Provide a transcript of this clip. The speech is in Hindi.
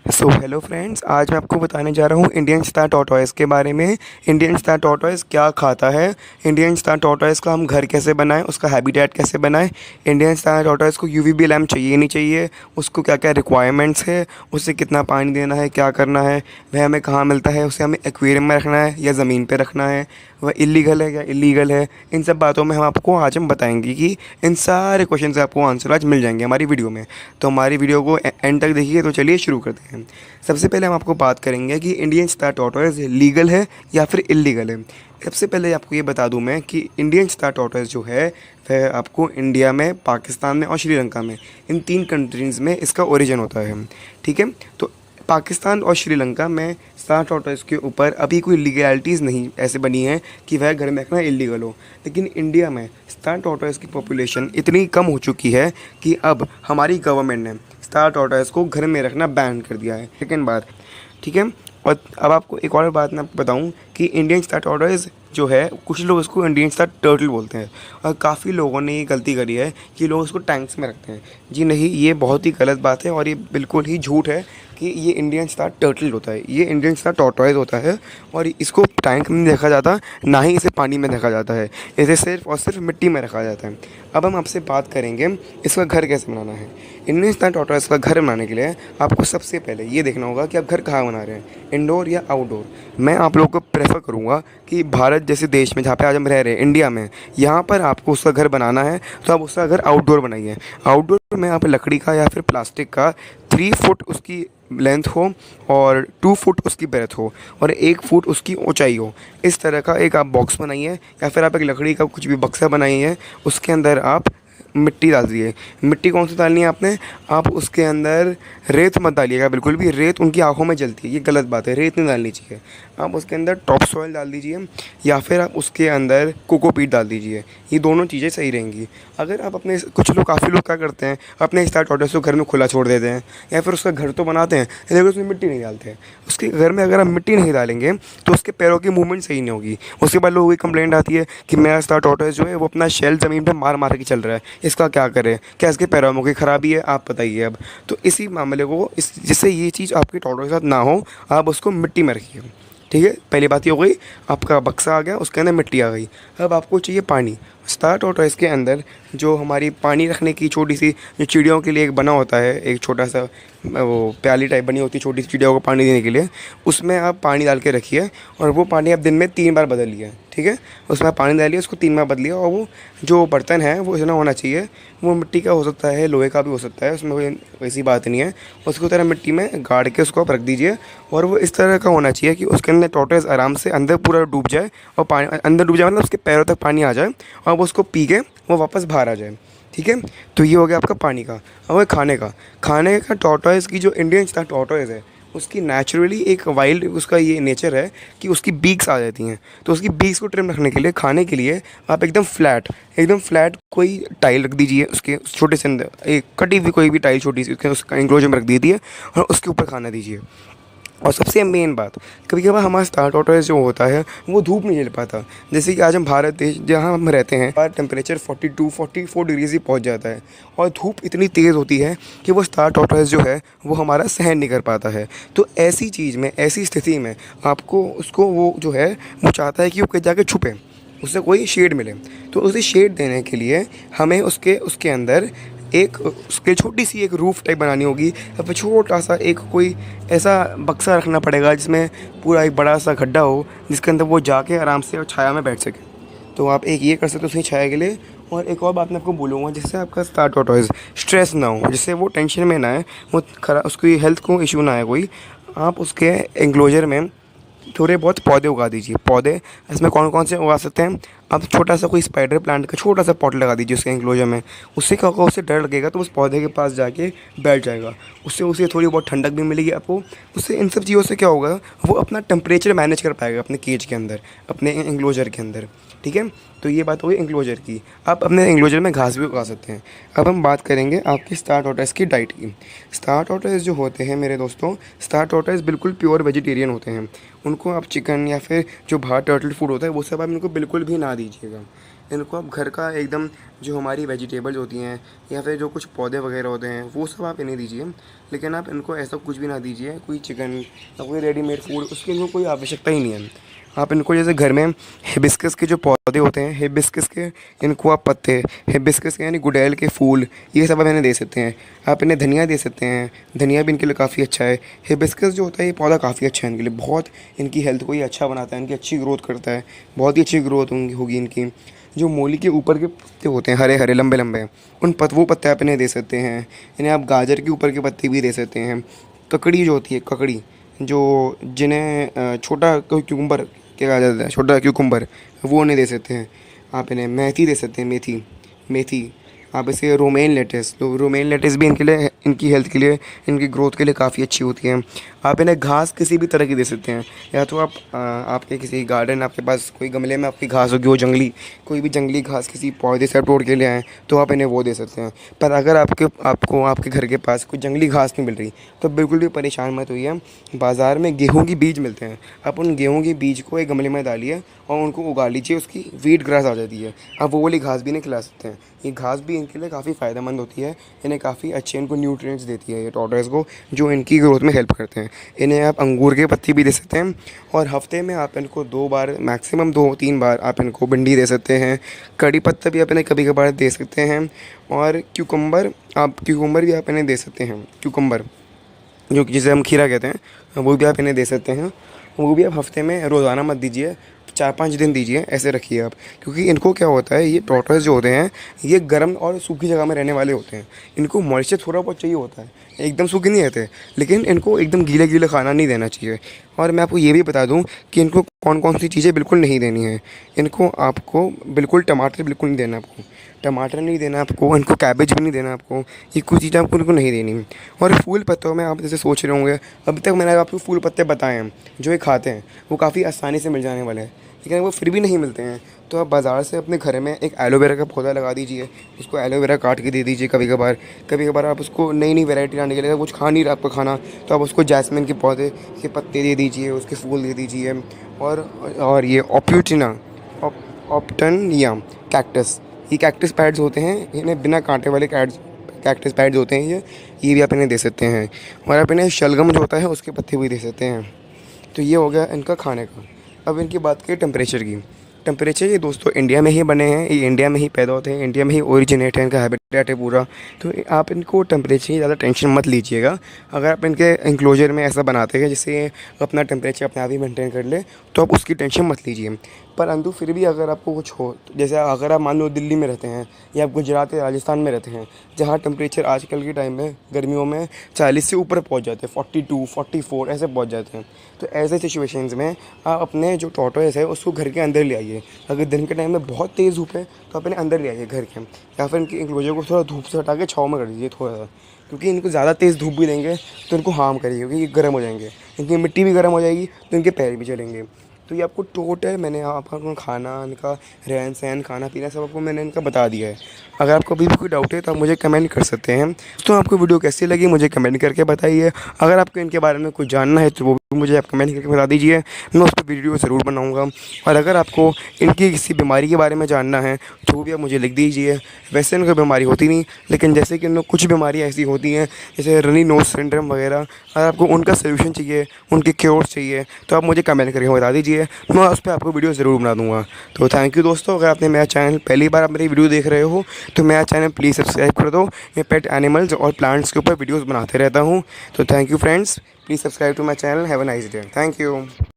हेलो फ्रेंड्स, आज मैं आपको बताने जा रहा हूँ इंडियन स्टार टॉर्टोइस के बारे में। इंडियन स्टार टॉर्टोइस क्या खाता है, इंडियन स्टार टॉर्टोइस का हम घर कैसे बनाएं, उसका हैबिटेट कैसे बनाएं, इंडियन स्टार टॉर्टोइस को यूवीबी लैम्प चाहिए नहीं चाहिए, उसको क्या क्या रिक्वायरमेंट्स है, उसे कितना पानी देना है, क्या करना है, वह हमें कहाँ मिलता है, उसे हमें एक्वेरियम में रखना है या ज़मीन पर रखना है, वह इलीगल है या इलीगल है। इन सब बातों में हम बताएंगे कि इन सारे क्वेश्चन से आपको आंसर आज मिल जाएंगे हमारी वीडियो में। तो हमारी वीडियो को एंड तक देखिए। तो चलिए शुरू करते हैं। सबसे पहले हम आपको बात करेंगे कि इंडियन स्टार टॉर्टोइस लीगल है या फिर इलीगल है। सबसे पहले आपको ये बता दूं मैं कि इंडियन स्टार टॉर्टोइस जो है वह आपको इंडिया में, पाकिस्तान में और श्रीलंका में, इन 3 कंट्रीज़ में इसका ओरिजिन होता है। ठीक है। तो पाकिस्तान और श्रीलंका में स्टार टॉर्टोइस के ऊपर अभी कोई लीगैलिटीज़ नहीं ऐसे बनी है कि वह घर में रखना इलीगल हो। लेकिन इंडिया में स्टार टॉर्टोइस की पॉपुलेशन इतनी कम हो चुकी है कि अब हमारी गवर्नमेंट ने स्टार टॉर्टोइस को घर में रखना बैन कर दिया है। सेकेंड बात, ठीक है। और अब आपको एक और बात मैं आपको बताऊं कि इंडियन स्टार टॉर्टोइस जो है, कुछ लोग इसको इंडियन स्टार टर्टल बोलते हैं और काफ़ी लोगों ने ये गलती करी है कि लोग इसको टैंक्स में रखते हैं। जी नहीं, ये बहुत ही गलत बात है और ये बिल्कुल ही झूठ है कि ये इंडियन स्टार टर्टल होता है। ये इंडियन स्टार टॉर्टोइस होता है और इसको टैंक में नहीं देखा जाता, ना ही इसे पानी में देखा जाता है। इसे सिर्फ और सिर्फ मिट्टी में रखा जाता है। अब हम आपसे बात करेंगे इसका घर कैसे बनाना है। इंडियन स्टार टॉर्टोइस का घर बनाने के लिए आपको सबसे पहले ये देखना होगा कि आप घर कहाँ बना रहे हैं, इंडोर या आउटडोर। मैं आप लोगों को प्रेफर करूँगा कि भारत जैसे देश में, जहाँ पे आज हम रह रहे हैं इंडिया में, यहाँ पर आपको उसका घर बनाना है तो आप उसका घर आउटडोर बनाइए। आउटडोर में आप लकड़ी का या फिर प्लास्टिक का 3 फुट उसकी लेंथ हो और 2 फुट उसकी ब्रेथ हो और 1 फुट उसकी ऊंचाई हो, इस तरह का एक आप बॉक्स बनाइए या फिर आप एक लकड़ी का कुछ भी बक्सा बनाइए। उसके अंदर आप मिट्टी डाल दीजिए। मिट्टी कौन सी डालनी है आपने, आप उसके अंदर रेत मत डालिएगा बिल्कुल भी। रेत उनकी आंखों में जलती है, ये गलत बात है, रेत नहीं डालनी चाहिए। आप उसके अंदर टॉप सॉइल डाल दीजिए या फिर आप उसके अंदर कोकोपीट डाल दीजिए। ये दोनों चीज़ें सही रहेंगी। अगर आप अपने, कुछ लोग, काफ़ी लोग क्या करते हैं, अपने स्टार टॉर्टोइस को घर में खुला छोड़ देते हैं या फिर उसका घर तो बनाते हैं लेकिन उसमें मिट्टी नहीं डालते हैं। उसके घर में अगर आप मिट्टी नहीं डालेंगे तो उसके पैरों की मूवमेंट सही नहीं होगी। उसके बाद लोगों की कंप्लेंट आती है कि मेरा स्टार टॉर्टोइस जो है वो अपना शेल ज़मीन पर मार मार के चल रहा है, इसका क्या करें, क्या इसके पैरों में कोई ख़राबी है, आप बताइए। अब तो इसी मामले को, इस जिससे ये चीज़ आपके टॉर्टोइस के साथ ना हो, आप उसको मिट्टी में रखिए। ठीक है, पहली बात ये हो गई। आपका बक्सा आ गया, उसके अंदर मिट्टी आ गई। अब आपको चाहिए पानी। स्टार टॉर्टोइस के अंदर जो हमारी पानी रखने की छोटी सी, जो चिड़ियों के लिए एक बना होता है, एक छोटा सा वो प्याली टाइप बनी होती है छोटी सी चिड़ियों को पानी देने के लिए, उसमें आप पानी डाल के रखिए और वो पानी आप दिन में 3 बार बदलिए। ठीक है, उसमें आप पानी डालिए, उसको 3 बार बदलिए और वो जो बर्तन है वो इतना होना चाहिए, वो मिट्टी का हो सकता है, लोहे का भी हो सकता है, उसमें कोई वैसी बात नहीं है। उसको तरह मिट्टी में गाड़ के उसको आप रख दीजिए और वो इस तरह का होना चाहिए कि उसके अंदर टॉर्टोइस आराम से अंदर पूरा डूब जाए और पानी अंदर डूब जाए, मतलब उसके पैरों तक पानी आ जाए और वो उसको पी के वो वापस बाहर आ जाए। ठीक है, तो ये हो गया आपका पानी का। अब खाने का टॉर्टोइस की, जो इंडियन स्टार टॉर्टोइस है, उसकी नेचुरली एक वाइल्ड उसका ये नेचर है कि उसकी बीक्स आ जाती हैं। तो उसकी बीक्स को ट्रिम रखने के लिए, खाने के लिए आप एकदम फ्लैट कोई टाइल रख दीजिए, उसके छोटे से अंदर एक कटी हुई कोई भी टाइल छोटी सी उसका इंक्लोजर में रख दीजिए और उसके ऊपर खाना दीजिए। और सबसे मेन बात, कभी कभार हमारा स्टार टॉर्टोइस जो होता है वो धूप नहीं झेल पाता। जैसे कि आज हम भारत देश जहाँ हम रहते हैं, हमारा टेम्परेचर 42-44 डिग्री से पहुँच जाता है और धूप इतनी तेज़ होती है कि वो स्टार टॉर्टोइस जो है वो हमारा सहन नहीं कर पाता है। तो ऐसी चीज़ में, ऐसी स्थिति में आपको उसको, वो जो है वो चाहता है कि वो कहीं जाके छुपे, उससे कोई शेड मिले। तो उसे शेड देने के लिए हमें उसके अंदर एक, उसके छोटी सी एक रूफ़ टाइप बनानी होगी या फिर छोटा सा एक कोई ऐसा बक्सा रखना पड़ेगा जिसमें पूरा एक बड़ा सा गड्ढा हो, जिसके अंदर वो जाके आराम से छाया में बैठ सके। तो आप एक ये कर सकते हो उसकी छाया के लिए। और एक और बात मैं आपको बोलूँगा, जिससे आपका स्टार टॉर्टोइस स्ट्रेस ना हो, जिससे वो टेंशन में ना आए, वो खरा उसकी हेल्थ को इशू ना आए कोई, आप उसके एंक्लोजर में थोड़े बहुत पौधे उगा दीजिए। पौधे इसमें कौन कौन से उगा सकते हैं, आप छोटा सा कोई स्पाइडर प्लांट का छोटा सा पॉट लगा दीजिए उसके एंक्लोजर में। उससे क्या होगा, उससे डर लगेगा तो उस पौधे के पास जाके बैठ जाएगा, उससे उसे थोड़ी बहुत ठंडक भी मिलेगी आपको। उससे, इन सब चीज़ों से क्या होगा, वो अपना टेम्परेचर मैनेज कर पाएगा अपने केज के अंदर, अपने एंक्लोजर के अंदर। ठीक है, तो ये बात हो गई एंक्लोजर की। आप अपने एंक्लोजर में घास भी उगा सकते हैं। अब हम बात करेंगे आपकी स्टार टॉर्टोइस की डाइट की। स्टार टॉर्टोइस जो होते हैं मेरे दोस्तों, स्टार टॉर्टोइस बिल्कुल प्योर वेजिटेरियन होते हैं। उनको आप चिकन या फिर जो बाहर टर्टल फूड होता है वो सब आप इनको बिल्कुल भी ना दीजिएगा। इनको आप घर का एकदम जो हमारी वेजिटेबल्स होती हैं या फिर जो कुछ पौधे वगैरह होते हैं वो सब आप इन्हें दीजिए। लेकिन आप इनको ऐसा कुछ भी ना दीजिए, कोई चिकन या कोई रेडीमेड फूड, उसकी इनको कोई आवश्यकता ही नहीं है। आप इनको जैसे घर में हिबिस्कस के जो पौधे होते हैं, हिबिस्कस के इनको आप पत्ते, हिबिस्कस के यानी गुड़ैल के फूल, ये सब आप इन्हें दे सकते हैं। आप इन्हें धनिया दे सकते हैं, धनिया भी इनके लिए काफ़ी अच्छा है। हिबिस्कस जो होता है ये पौधा काफ़ी अच्छा है इनके लिए, बहुत इनकी हेल्थ को ये अच्छा बनाता है, इनकी अच्छी ग्रोथ करता है, बहुत ही अच्छी ग्रोथ होगी इनकी। जो मूली के ऊपर के पत्ते होते हैं हरे हरे लंबे लंबे, वो पत्ते आप इन्हें दे सकते हैं। इन्हें आप गाजर के ऊपर के पत्ते भी दे सकते हैं। ककड़ी जो होती है, ककड़ी जो जिन्हें छोटा क्यूकम्बर क्या कहा जाता है, छोटा क्यूकम्बर, वो उन्हें दे सकते हैं। आप इन्हें मेथी दे सकते हैं, मेथी मेथी आप इसे रोमेन लेटिस, तो रोमेन लेटिस भी इनके लिए, इनकी हेल्थ के लिए, इनकी ग्रोथ के लिए काफ़ी अच्छी होती है। आप इन्हें घास किसी भी तरह की दे सकते हैं, या तो आप आपके किसी गार्डन, आपके पास कोई गमले में आपकी घास होगी, वो जंगली, कोई भी जंगली घास किसी पौधे से आप तोड़ के ले आएँ तो आप इन्हें वो दे सकते हैं। पर अगर आपको आपके घर के पास कोई जंगली घास नहीं मिल रही तो बिल्कुल भी परेशान मत होइए। बाज़ार में गेहूँ के बीज मिलते हैं, आप उन गेहूँ के बीज को एक गमले में डालिए और उनको उगा लीजिए, उसकी वीट ग्रास आ जाती है, आप वो वाली घास भी नहीं खिला सकते हैं। ये घास भी इनके लिए काफ़ी फ़ायदेमंद होती है, इन्हें काफ़ी अच्छे इनको न्यूट्रिएंट्स देती है ये टॉर्टोइस को, जो इनकी ग्रोथ में हेल्प करते हैं। इन्हें आप अंगूर के पत्ती भी दे सकते हैं, और हफ्ते में आप इनको 2 बार, मैक्सिमम 2-3 बार आप इनको भिंडी दे सकते हैं। कड़ी पत्ता भी आप इन्हें कभी कभार दे सकते हैं, और क्यूकम्बर भी आप इन्हें दे सकते हैं। क्यूकम्बर जो कि जिसे हम खीरा कहते हैं, वो भी आप इन्हें दे सकते हैं। वो भी आप हफ्ते में रोज़ाना मत दीजिए, 4-5 दिन दीजिए, ऐसे रखिए आप। क्योंकि इनको क्या होता है, ये टॉर्टोइस जो होते हैं ये गर्म और सूखी जगह में रहने वाले होते हैं, इनको मॉइस्चर थोड़ा बहुत चाहिए होता है, एकदम सूखे नहीं रहते। लेकिन इनको एकदम गीला गीला खाना नहीं देना चाहिए। और मैं आपको ये भी बता दूं कि इनको कौन कौन सी चीज़ें बिल्कुल नहीं देनी है। आपको बिल्कुल टमाटर बिल्कुल नहीं देना, आपको टमाटर नहीं देना, आपको इनको कैबेज भी नहीं देना, आपको ये कुछ चीज़ें आपको इनको नहीं देनी। और फूल पत्तों में आप जैसे सोच रहे होंगे, अभी तक मैंने आपको फूल पत्ते बताए हैं जो ये खाते हैं, वो काफ़ी आसानी से मिल जाने वाले हैं। लेकिन वो फिर भी नहीं मिलते हैं तो आप बाज़ार से अपने घर में एक एलोवेरा का पौधा लगा दीजिए, उसको एलोवेरा काट के दे दीजिए। कभी कभार आप उसको नई नई वैरायटी लाने के लिए, कुछ खा नहीं रहा आपका खाना, तो आप उसको जैस्मिन के पौधे के पत्ते दे दीजिए, उसके फूल दे दीजिए। और ये ऑप्टनिया कैक्टस, ये कैक्टस पैड्स होते हैं, इन्हें बिना कांटे वाले कैक्टस पैड्स होते हैं ये भी आप इन्हें दे सकते हैं। और आप इन्हें शलगम जो होता है उसके पत्ते भी दे सकते हैं। तो ये हो गया इनका खाने का। अब इनकी बात करें टेम्परेचर की। टेम्परेचर ये दोस्तों इंडिया में ही बने हैं, ये इंडिया में ही पैदा होते हैं, इंडिया में ही ओरिजिनेट है, इनका हैबिटेट है पूरा। तो आप इनको टेम्परेचर की ज़्यादा टेंशन मत लीजिएगा। अगर आप इनके इंक्लोजर में ऐसा बनाते हैं जिससे अपना टेम्परेचर अपने आप ही मेंटेन कर ले, तो आप उसकी टेंशन मत लीजिए। परंतु फिर भी अगर आपको कुछ हो, जैसे अगर आप मान लो दिल्ली में रहते हैं या आप गुजरात या राजस्थान में रहते हैं, जहाँ टेम्परेचर आजकल के टाइम में गर्मियों में 40 से ऊपर पहुँच जाते हैं, 42, 44 ऐसे पहुँच जाते हैं। तो ऐसे सिचुएशंस में आप अपने जो टॉर्टोइस है उसको घर के अंदर ले आइए। अगर दिन के टाइम में बहुत तेज़ धूप है तो आप इन्हें अंदर ले आइए घर के, या फिर इनके इंक्लोजर को थोड़ा धूप से हटा के छाँव में कर दीजिए थोड़ा सा। क्योंकि इनको ज़्यादा तेज़ धूप भी देंगे तो इनको हार्म करेगी, क्योंकि ये गर्म हो जाएंगे, इनकी मिट्टी भी गर्म हो जाएगी तो इनके पैर भी जलेंगे। तो ये आपको टोटल मैंने आपका खाना, इनका रहन सहन, खाना पीना सब आपको मैंने इनका बता दिया है। अगर आपको अभी भी कोई डाउट है तो आप मुझे कमेंट कर सकते हैं। तो आपको वीडियो कैसी लगी मुझे कमेंट करके बताइए। अगर आपको इनके बारे में कुछ जानना है तो वो भी मुझे आप कमेंट करके बता दीजिए, मैं उस पर वीडियो ज़रूर बनाऊँगा। और अगर आपको इनकी किसी बीमारी के बारे में जानना है तो वो भी आप मुझे लिख दीजिए। वैसे इनको बीमारी होती नहीं, लेकिन जैसे कि इनको कुछ बीमारियाँ ऐसी होती हैं जैसे रनी नोज सिंड्रोम वगैरह, अगर आपको उनका सोल्यूशन चाहिए, उनके क्योर्स चाहिए, तो आप मुझे कमेंट करके बता दीजिए, मैं उस पर आपको वीडियो ज़रूर बना दूँगा। तो थैंक यू दोस्तों। अगर आपने मेरा चैनल पहली बार आप मेरी वीडियो देख रहे हो तो मेरा चैनल प्लीज़ सब्सक्राइब कर दो। मैं पेट एनिमल्स और प्लांट्स के ऊपर वीडियोज़ बनाते रहता हूँ। तो thank you friends, please subscribe to my channel. Have a nice day. Thank you.